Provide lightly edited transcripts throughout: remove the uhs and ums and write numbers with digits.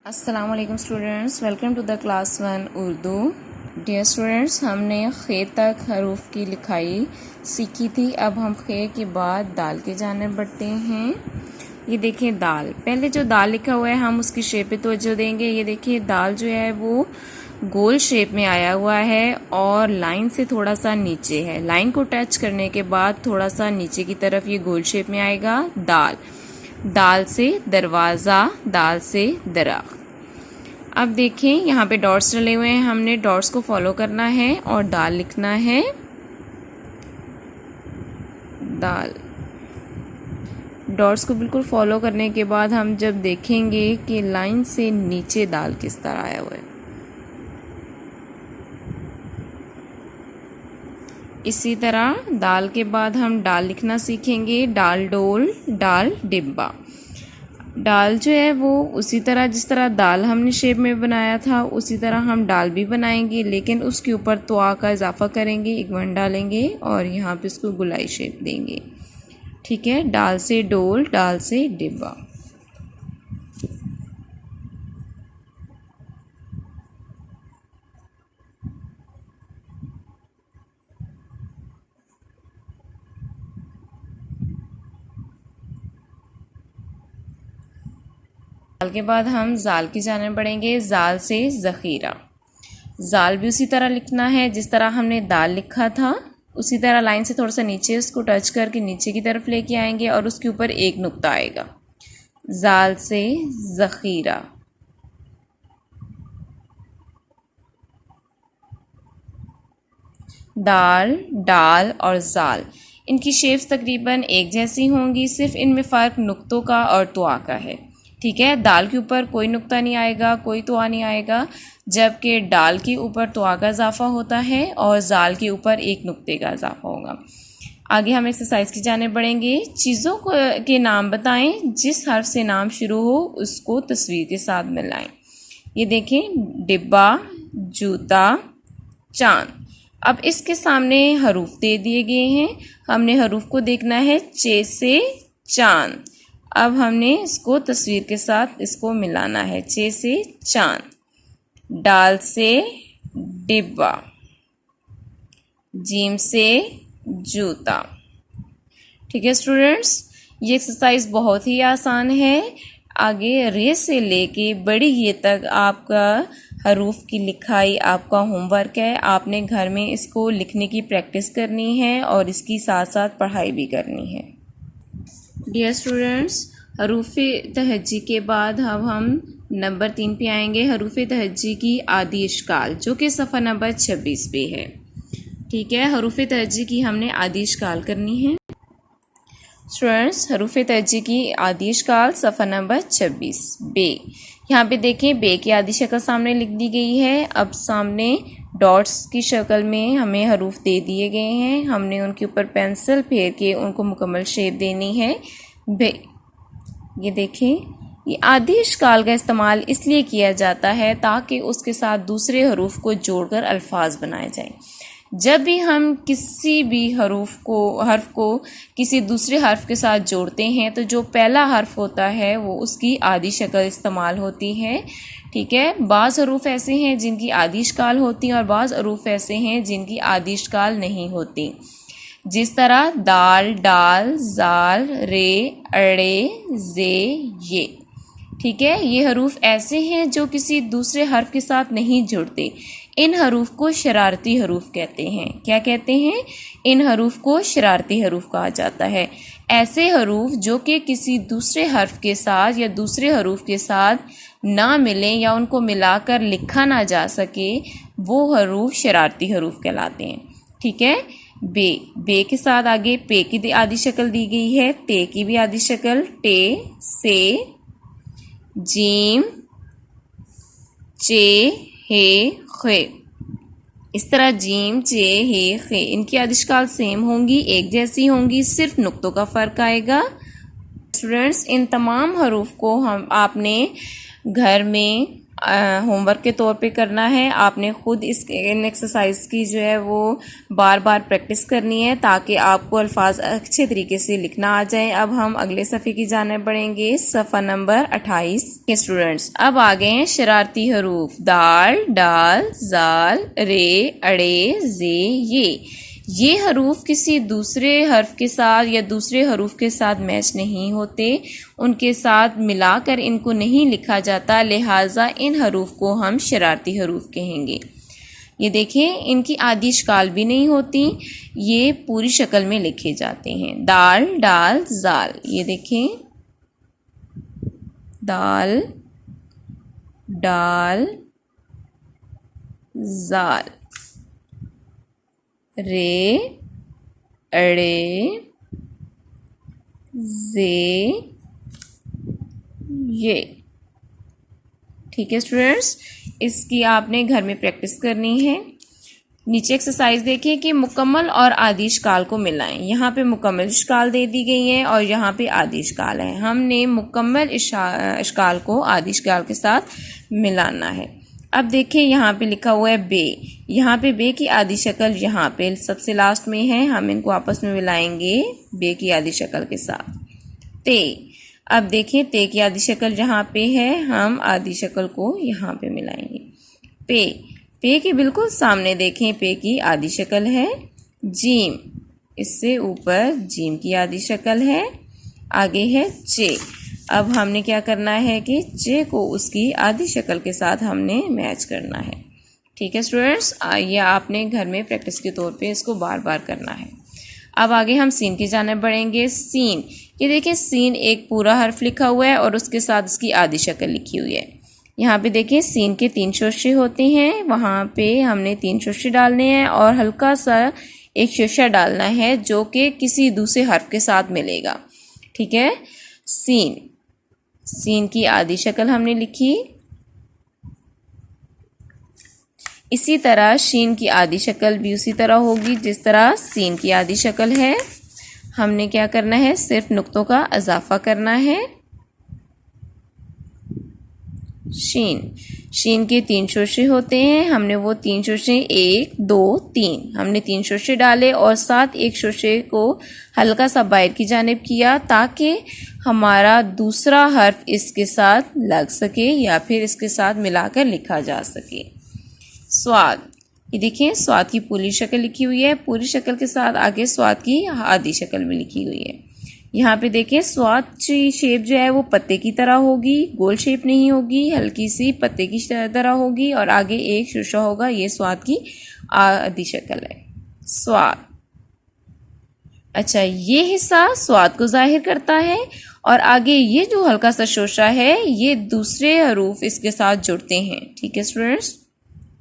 अस्सलाम वालेकुम students, welcome to the class 1 Urdu. Dear students, हमने खे तक हरूफ की लिखाई सीखी थी। अब हम खे के बाद दाल के जाने बढ़ते हैं। ये देखिए दाल, पहले जो दाल लिखा हुआ है हम उसकी शेप पे तवज्जो देंगे। ये देखिए दाल जो है वो गोल शेप में आया हुआ है और लाइन से थोड़ा सा नीचे है। लाइन को टच करने के बाद थोड़ा सा नीचे की तरफ ये गोल शेप में आएगा दाल। दाल से दरवाज़ा, दाल से दरख्त। अब देखें यहाँ पे डॉट्स डले हुए हैं, हमने डॉट्स को फॉलो करना है और दाल लिखना है। दाल, डॉट्स को बिल्कुल फॉलो करने के बाद हम जब देखेंगे कि लाइन से नीचे दाल किस तरह आया हुआ है, इसी तरह दाल के बाद हम डाल लिखना सीखेंगे। डाल डोल, डाल डिब्बा। डाल जो है वो उसी तरह जिस तरह दाल हमने शेप में बनाया था उसी तरह हम डाल भी बनाएंगे, लेकिन उसके ऊपर त्वा का इजाफा करेंगे, एक वन डालेंगे और यहाँ पे इसको गुलाई शेप देंगे। ठीक है, डाल से डोल, डाल से डिब्बा। जाल के बाद हम जाल की जाने बढ़ेंगे। जाल से ज़ख़ीरा। जाल भी उसी तरह लिखना है जिस तरह हमने दाल लिखा था, उसी तरह लाइन से थोड़ा सा नीचे उसको टच करके नीचे की तरफ लेके आएंगे और उसके ऊपर एक नुक्ता आएगा। जाल से ज़ख़ीरा। दाल, डाल और जाल, इनकी शेप्स तकरीबन एक जैसी होंगी, सिर्फ इनमें फ़र्क नुक्तों का और तुआ का है। ठीक है, दाल के ऊपर कोई नुक्ता नहीं आएगा, कोई तुआ नहीं आएगा, जबकि डाल के ऊपर तुआ का इजाफा होता है और जाल के ऊपर एक नुक्ते का इजाफा होगा। आगे हम एक्सरसाइज की जाने बढ़ेंगे। चीज़ों के नाम बताएं, जिस हर्फ से नाम शुरू हो उसको तस्वीर के साथ मिलाएं। ये देखें, डिब्बा, जूता, चांद। अब इसके सामने हरूफ दे दिए गए हैं, हमने हरूफ को देखना है। चे से चांद। अब हमने इसको तस्वीर के साथ इसको मिलाना है। चे से चांद, डाल से डिब्बा, जीम से जूता। ठीक है स्टूडेंट्स, ये एक्सरसाइज बहुत ही आसान है। आगे रे से लेके बड़ी ये तक आपका हरूफ की लिखाई आपका होमवर्क है। आपने घर में इसको लिखने की प्रैक्टिस करनी है और इसकी साथ साथ पढ़ाई भी करनी है। डियर स्टूडेंट्स, हरूफ तहज्जी के बाद अब हम नंबर 3 पे आएंगे। हरूफ तहज्जी की आदि इश्काल, जो कि सफ़ा नंबर 26 पे है। ठीक है, हरूफ तहज्जी की हमने आदि इश्काल करनी है। स्टूडेंट्स, हरूफ तहज्जी की आदि इश्काल सफ़ा नंबर 26 बे। यहाँ पे देखें, बे की आदि शक्ल सामने लिख दी गई है। अब सामने डॉट्स की शक्ल में हमें हरूफ दे दिए गए हैं, हमने उनके ऊपर पेंसिल फेर के उनको मुकम्मल शेप देनी है। बे, ये देखें, ये आदि इश्काल का इस्तेमाल इसलिए किया जाता है ताकि उसके साथ दूसरे हरूफ को जोड़कर अल्फाज बनाए जाएं। जब भी हम किसी भी हर्फ को किसी दूसरे हर्फ के साथ जोड़ते हैं तो जो पहला हर्फ होता है वो उसकी आदि शक्ल इस्तेमाल होती है। ठीक है, बाज़ हरूफ ऐसे हैं जिनकी आदि इश्काल होती हैं और बाज़ हरूफ ऐसे हैं जिनकी आदि इश्काल नहीं होती, जिस तरह दाल, डाल, जाल, रे, अड़े, जे, ये। ठीक है, ये हरूफ ऐसे हैं जो किसी दूसरे हर्फ के साथ नहीं जुड़ते। इन हरूफ को शरारती हरूफ कहते हैं। क्या कहते हैं? इन हरूफ को शरारती हरूफ कहा जाता है। ऐसे हरूफ जो कि किसी दूसरे हर्फ के साथ या दूसरे हरूफ के साथ ना मिलें या उनको मिलाकर लिखा ना जा सके, वो हरूफ शरारती हरूफ कहलाते हैं। ठीक है, बे, बे के साथ आगे पे की आदि शक्ल दी गई है, ते की भी आदि शक्ल, टे, से, जीम, चे, हे, खे। इस तरह जीम, चे, हे, खे, इनकी आदि इश्काल सेम होंगी, एक जैसी होंगी, सिर्फ नुक्तों का फ़र्क आएगा। स्टूडेंट्स, इन तमाम हरूफ को आपने घर में होमवर्क के तौर पे करना है। आपने खुद इन एक्सरसाइज की जो है वो बार बार प्रैक्टिस करनी है ताकि आपको अल्फाज अच्छे तरीके से लिखना आ जाए। अब हम अगले सफ़े की जाने बढ़ेंगे, सफ़ा नंबर 28 के स्टूडेंट्स। अब आ गए हैं शरारती हरूफ, दाल, डाल, जाल, रे, अड़े, जे, ये हरूफ किसी दूसरे हर्फ के साथ या दूसरे हरूफ के साथ मैच नहीं होते, उनके साथ मिलाकर इनको नहीं लिखा जाता, लिहाजा इन हरूफ को हम शरारती हरूफ कहेंगे। ये देखें, इनकी आदि शक्ल भी नहीं होती, ये पूरी शक्ल में लिखे जाते हैं। दाल, डाल, जाल, ये देखें, दाल, डाल, जाल, रे, अड़े, जे, ये। ठीक है स्टूडेंट्स, इसकी आपने घर में प्रैक्टिस करनी है। नीचे एक्सरसाइज देखिए कि मुकम्मल और आदि शक्ल को मिलाएं। यहाँ पे मुकम्मल शक्ल दे दी गई है और यहाँ पे आदि शक्ल है। हमने मुकम्मल शक्ल को आदि शक्ल के साथ मिलाना है। अब देखिए यहाँ पे लिखा हुआ है बे, यहाँ पे बे की आदि शक्ल यहाँ पे सबसे लास्ट में है, हम इनको आपस में मिलाएंगे बे की आदि शक्ल के साथ। ते, अब देखिए ते की आदि शक्ल जहाँ पे है, हम आदि शक्ल को यहाँ पे मिलाएंगे। पे के बिल्कुल सामने देखें, पे की आदि शक्ल है। जीम, इससे ऊपर जीम की आदि शक्ल है। आगे है चे, अब हमने क्या करना है कि चे को उसकी आदि शक्ल के साथ हमने मैच करना है। ठीक है स्टूडेंट्स, ये आपने घर में प्रैक्टिस के तौर पे इसको बार बार करना है। अब आगे हम सीन की जानिब बढ़ेंगे। सीन, ये देखिए सीन एक पूरा हर्फ लिखा हुआ है और उसके साथ उसकी आदि शक्ल लिखी हुई है। यहाँ पे देखिए सीन के 3 शोशे होते हैं, वहाँ पे हमने 3 शोशे डालने हैं और हल्का सा एक शोशा डालना है जो कि किसी दूसरे हर्फ के साथ मिलेगा। ठीक है, सीन की आदि शक्ल हमने लिखी। इसी तरह शीन की आदि शक्ल भी उसी तरह होगी जिस तरह सीन की आदि शक्ल है। हमने क्या करना है, सिर्फ नुक्तों का इजाफा करना है। शीन के 3 शोशे होते हैं, हमने वो 3 शोशे 1 2 3 हमने 3 शोशे डाले और साथ एक शोशे को हल्का सा बाहर की जानिब किया ताकि हमारा दूसरा हर्फ इसके साथ लग सके या फिर इसके साथ मिलाकर लिखा जा सके। स्वाद, ये देखिए स्वाद की पूरी शक्ल लिखी हुई है, पूरी शक्ल के साथ आगे स्वाद की आधी शक्ल भी लिखी हुई है। यहाँ पे देखिए स्वाद की शेप जो है वो पत्ते की तरह होगी, गोल शेप नहीं होगी, हल्की सी पत्ते की तरह होगी और आगे एक शोशा होगा, ये स्वाद की आधी शक्ल है। स्वाद, अच्छा ये हिस्सा स्वाद को जाहिर करता है और आगे ये जो हल्का सा शोशा है ये दूसरे हरूफ इसके साथ जुड़ते हैं। ठीक है स्टूडेंट्स,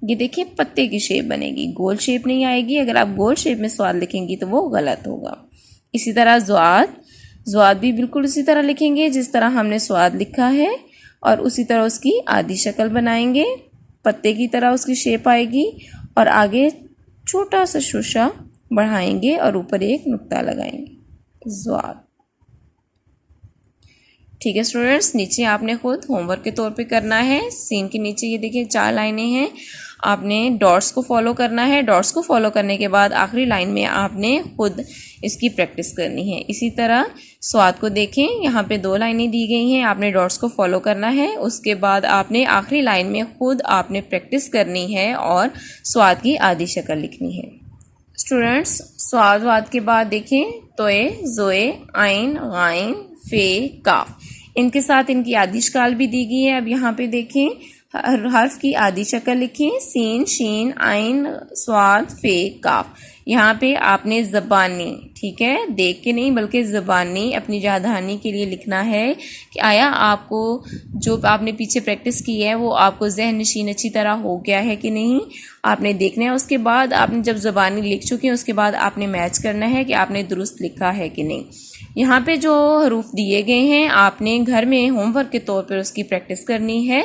ये देखिए पत्ते की शेप बनेगी, गोल शेप नहीं आएगी। अगर आप गोल शेप में स्वाद लिखेंगी तो वो गलत होगा। इसी तरह ज्वाद भी बिल्कुल उसी तरह लिखेंगे जिस तरह हमने स्वाद लिखा है और उसी तरह उसकी आधी शक्ल बनाएंगे, पत्ते की तरह उसकी शेप आएगी और आगे छोटा सा शोशा बढ़ाएंगे और ऊपर एक नुक्ता लगाएंगे। ज्वाद। ठीक है स्टूडेंट्स, नीचे आपने खुद होमवर्क के तौर पे करना है। सीन के नीचे ये देखिए 4 लाइनें हैं, आपने डॉट्स को फॉलो करना है। डॉट्स को फॉलो करने के बाद आखिरी लाइन में आपने खुद इसकी प्रैक्टिस करनी है। इसी तरह स्वाद को देखें, यहाँ पे 2 लाइनें दी गई हैं, आपने डॉट्स को फॉलो करना है। उसके बाद आपने आखिरी लाइन में खुद आपने प्रैक्टिस करनी है और स्वाद की आधी शक्ल लिखनी है। स्टूडेंट्स, स्वाद के बाद देखें तोए, जोए, आइन, गाइन, फे, काफ, इनके साथ इनकी आधी शक्ल भी दी गई है। अब यहाँ पे देखें हर्फ की आधी शक्ल लिखें, सीन, शीन, आइन, स्वाद, फे, काफ। यहाँ पे आपने ज़बानी, ठीक है, देख के नहीं बल्कि ज़बानी अपनी याददहानी के लिए लिखना है कि आया आपको जो आपने पीछे प्रैक्टिस की है वो आपको जहन नशीन अच्छी तरह हो गया है कि नहीं, आपने देखना है। उसके बाद आपने जब ज़बानी लिख चुके हैं उसके बाद आपने मैच करना है कि आपने दुरुस्त लिखा है कि नहीं। यहाँ पे जो हरूफ दिए गए हैं आपने घर में होमवर्क के तौर पर उसकी प्रैक्टिस करनी है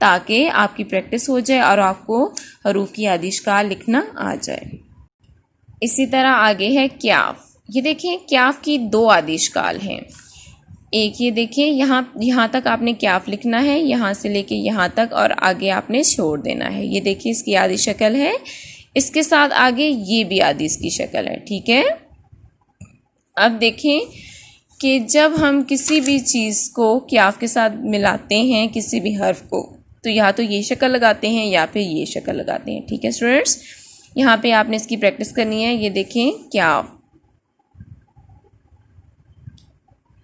ताकि आपकी प्रैक्टिस हो जाए और आपको हरूफ की आधी शक्ल लिखना आ जाए। इसी तरह आगे है क्याफ। ये देखिए क्याफ की 2 आधी शक्ल हैं। एक ये देखिए, यहाँ तक आपने क्याफ लिखना है, यहाँ से लेके यहाँ तक, और आगे आपने छोड़ देना है। ये देखिए इसकी आधी शक्ल है, इसके साथ आगे ये भी आधी इसकी शक्ल है। ठीक है, अब देखें कि जब हम किसी भी चीज़ को क्याफ के साथ मिलाते हैं, किसी भी हर्फ को, तो या तो ये शक्ल लगाते हैं या फिर ये शक्ल लगाते हैं। ठीक है स्टूडेंट्स, यहाँ पे आपने इसकी प्रैक्टिस करनी है। ये देखें क्याफ,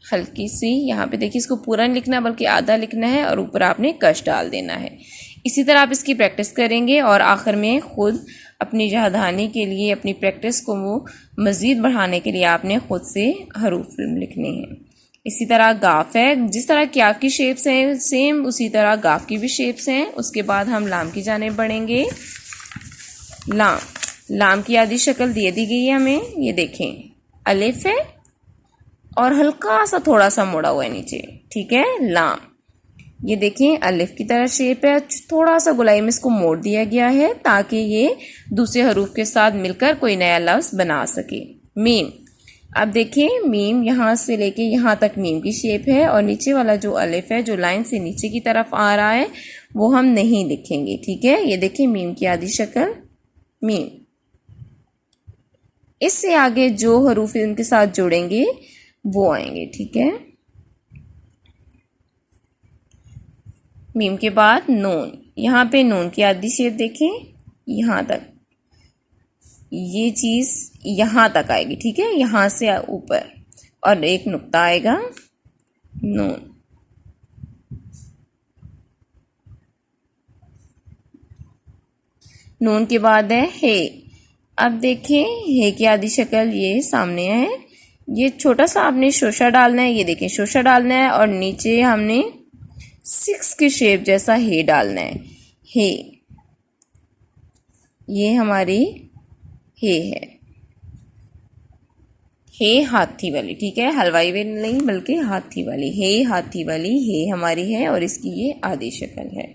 हल्की सी यहाँ पे देखिए, इसको पूरा नहीं लिखना बल्कि आधा लिखना है, और ऊपर आपने कश डाल देना है। इसी तरह आप इसकी प्रैक्टिस करेंगे और आखिर में ख़ुद अपनी यादहानी के लिए, अपनी प्रैक्टिस को वो मज़ीद बढ़ाने के लिए आपने ख़ुद से हरूफ लिखने हैं। इसी तरह गाफ है, जिस तरह क्याफ की शेप्स हैं सेम उसी तरह गाफ की भी शेप्स हैं। उसके बाद हम लाम की जानिब बढ़ेंगे। लाम की आधी शक्ल दे दी गई है हमें। ये देखें अलिफ है और हल्का सा थोड़ा सा मुड़ा हुआ है नीचे। ठीक है, लाम। ये देखें अलिफ की तरह शेप है, थोड़ा सा गोलाई में इसको मोड़ दिया गया है ताकि ये दूसरे हरूफ के साथ मिलकर कोई नया लफ्ज़ बना सके। मीम, अब देखें मीम यहाँ से लेके यहाँ तक मीम की शेप है, और नीचे वाला जो अलिफ है जो लाइन से नीचे की तरफ आ रहा है वो हम नहीं लिखेंगे। ठीक है, ये देखें मीम की आधी शक्ल मीम। इससे आगे जो हरूफ इनके साथ जोड़ेंगे वो आएंगे। ठीक है, मीम के बाद नून, यहाँ पे नून की आधी शेप देखें, यहाँ तक ये चीज़ यहाँ तक आएगी। ठीक है, यहाँ से ऊपर, और एक नुक्ता आएगा नून। नून के बाद है हे। अब देखें हे की आधी शक्ल ये सामने है, ये छोटा सा आपने शोशा डालना है। ये देखें शोशा डालना है, और नीचे हमने 6 की शेप जैसा हे डालना है। हे, ये हमारी हे है, हे हाथी वाली। ठीक है, हलवाई वाली नहीं बल्कि हाथी वाली। हे हाथी वाली हे हमारी है, और इसकी ये आधी शक्ल है।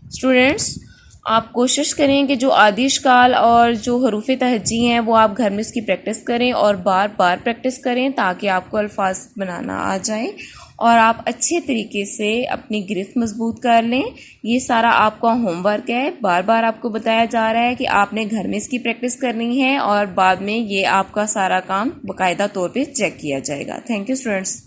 स्टूडेंट्स, आप कोशिश करें कि जो आदि इश्काल और जो हरूफ तहज्जी हैं वो आप घर में इसकी प्रैक्टिस करें और बार बार प्रैक्टिस करें ताकि आपको अल्फाज बनाना आ जाए और आप अच्छे तरीके से अपनी गिरफ्त मजबूत कर लें। ये सारा आपका होमवर्क है, बार बार आपको बताया जा रहा है कि आपने घर में इसकी प्रैक्टिस करनी है और बाद में ये आपका सारा काम बाकायदा तौर पे चेक किया जाएगा। Thank you students.